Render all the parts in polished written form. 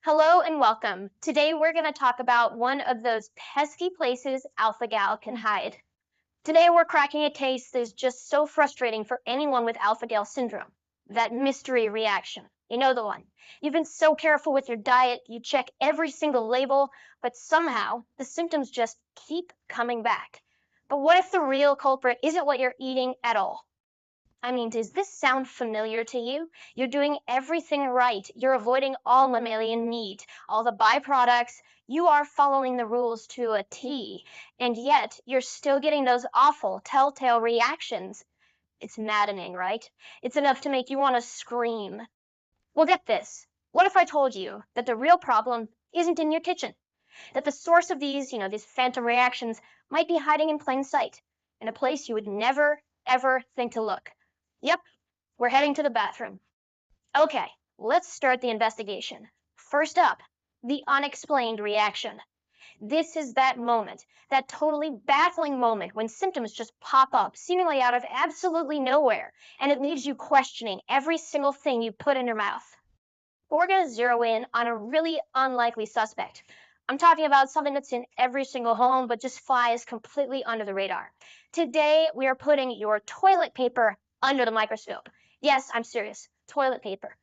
Hello and welcome. Today we're going to talk about one of those pesky places alpha gal can hide. Today we're cracking a case that is just so frustrating for anyone with alpha gal syndrome. That mystery reaction. You know the one. You've been so careful with your diet, you check every single label, but somehow the symptoms just keep coming back. But what if the real culprit isn't what you're eating at all? I mean, does this sound familiar to you? You're doing everything right. You're avoiding all mammalian meat, all the byproducts. You are following the rules to a T, and yet you're still getting those awful telltale reactions. It's maddening, right? It's enough to make you want to scream. Well, get this. What if I told you that the real problem isn't in your kitchen? That the source of these phantom reactions might be hiding in plain sight, in a place you would never, ever think to look. Yep, we're heading to the bathroom. Okay, let's start the investigation. First up, the unexplained reaction. This is that moment, that totally baffling moment when symptoms just pop up seemingly out of absolutely nowhere, and it leaves you questioning every single thing you put in your mouth. We're going to zero in on a really unlikely suspect. I'm talking about something that's in every single home but just flies completely under the radar. Today, we are putting your toilet paper under the microscope. Yes, I'm serious. Toilet paper.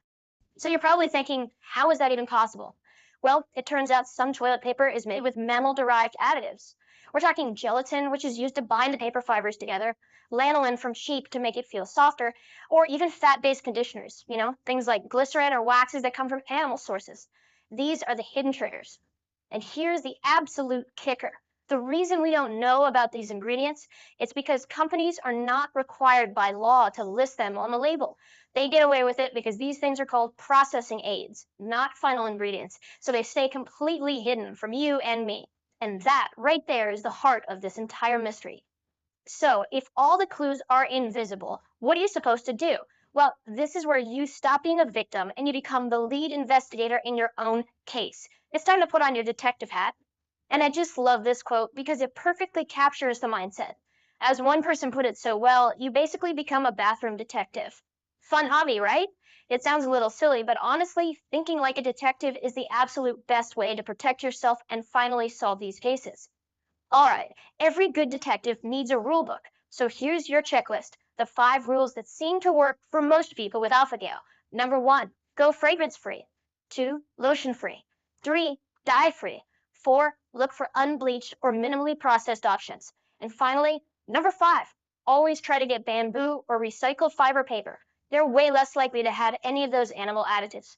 So you're probably thinking, how is that even possible? Well, it turns out some toilet paper is made with mammal-derived additives. We're talking gelatin, which is used to bind the paper fibers together, lanolin from sheep to make it feel softer, or even fat-based conditioners, things like glycerin or waxes that come from animal sources. These are the hidden triggers. And here's the absolute kicker. The reason we don't know about these ingredients is because companies are not required by law to list them on the label. They get away with it because these things are called processing aids, not final ingredients, so they stay completely hidden from you and me. And that right there is the heart of this entire mystery. So, if all the clues are invisible, what are you supposed to do? Well, this is where you stop being a victim and you become the lead investigator in your own case. It's time to put on your detective hat. And I just love this quote because it perfectly captures the mindset. As one person put it so well, you basically become a bathroom detective. Fun hobby, right? It sounds a little silly, but honestly, thinking like a detective is the absolute best way to protect yourself and finally solve these cases. All right, every good detective needs a rule book. So here's your checklist, the 5 rules that seem to work for most people with alpha-gal. Number 1, go fragrance-free. 2, lotion-free. 3, dye-free. 4, look for unbleached or minimally processed options. And finally, number 5, always try to get bamboo or recycled fiber paper. They're way less likely to have any of those animal additives.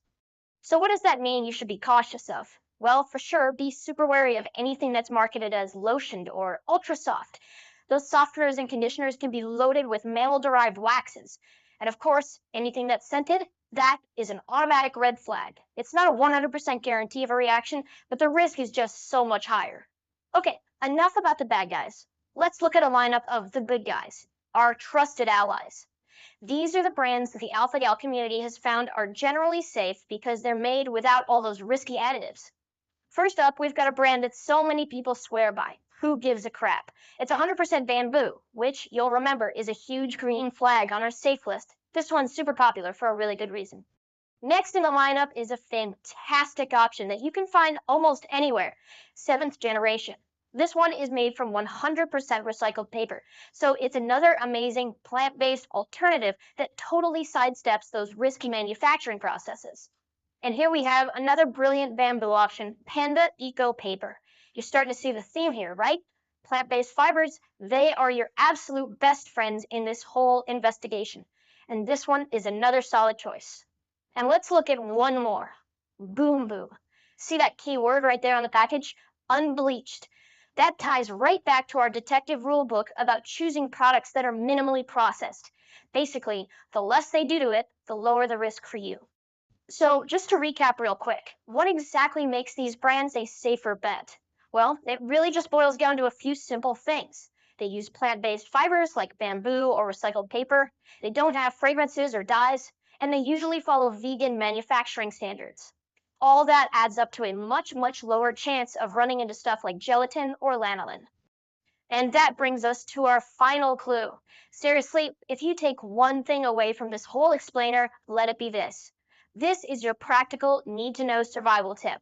So what does that mean you should be cautious of? Well, for sure, be super wary of anything that's marketed as lotioned or ultra soft. Those softeners and conditioners can be loaded with mammal-derived waxes. And of course, anything that's scented, that is an automatic red flag. It's not a 100% guarantee of a reaction, but the risk is just so much higher. Okay, enough about the bad guys. Let's look at a lineup of the good guys, our trusted allies. These are the brands that the alpha gal community has found are generally safe because they're made without all those risky additives. First up, we've got a brand that so many people swear by. Who gives a crap? It's 100% bamboo, which you'll remember is a huge green flag on our safe list. This one's super popular for a really good reason. Next in the lineup is a fantastic option that you can find almost anywhere, 7th generation. This one is made from 100% recycled paper, so it's another amazing plant-based alternative that totally sidesteps those risky manufacturing processes. And here we have another brilliant bamboo option, Panda Eco Paper. You're starting to see the theme here, right? Plant-based fibers, they are your absolute best friends in this whole investigation. And this one is another solid choice. And let's look at one more, Boom. See that key word right there on the package? Unbleached. That ties right back to our detective rule book about choosing products that are minimally processed. Basically, the less they do to it, the lower the risk for you. So just to recap real quick, what exactly makes these brands a safer bet? Well, it really just boils down to a few simple things. They use plant-based fibers like bamboo or recycled paper. They don't have fragrances or dyes, and they usually follow vegan manufacturing standards. All that adds up to a much lower chance of running into stuff like gelatin or lanolin. And that brings us to our final clue. Seriously, if you take one thing away from this whole explainer, let it be this. This is your practical need-to-know survival tip.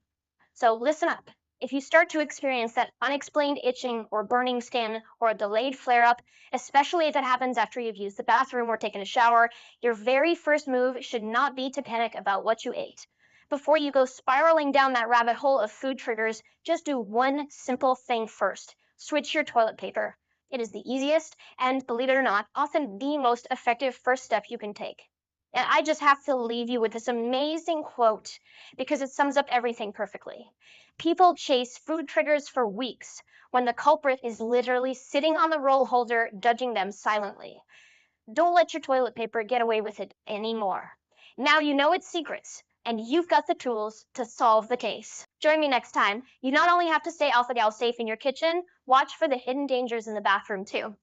So listen up. If you start to experience that unexplained itching or burning skin or a delayed flare up, especially if it happens after you've used the bathroom or taken a shower, your very first move should not be to panic about what you ate. Before you go spiraling down that rabbit hole of food triggers, just do one simple thing first: switch your toilet paper. It is the easiest and, believe it or not, often the most effective first step you can take. And I just have to leave you with this amazing quote because it sums up everything perfectly. People chase food triggers for weeks when the culprit is literally sitting on the roll holder, judging them silently. Don't let your toilet paper get away with it anymore. Now you know its secrets, and you've got the tools to solve the case. Join me next time. You not only have to stay alpha gal safe in your kitchen, watch for the hidden dangers in the bathroom too.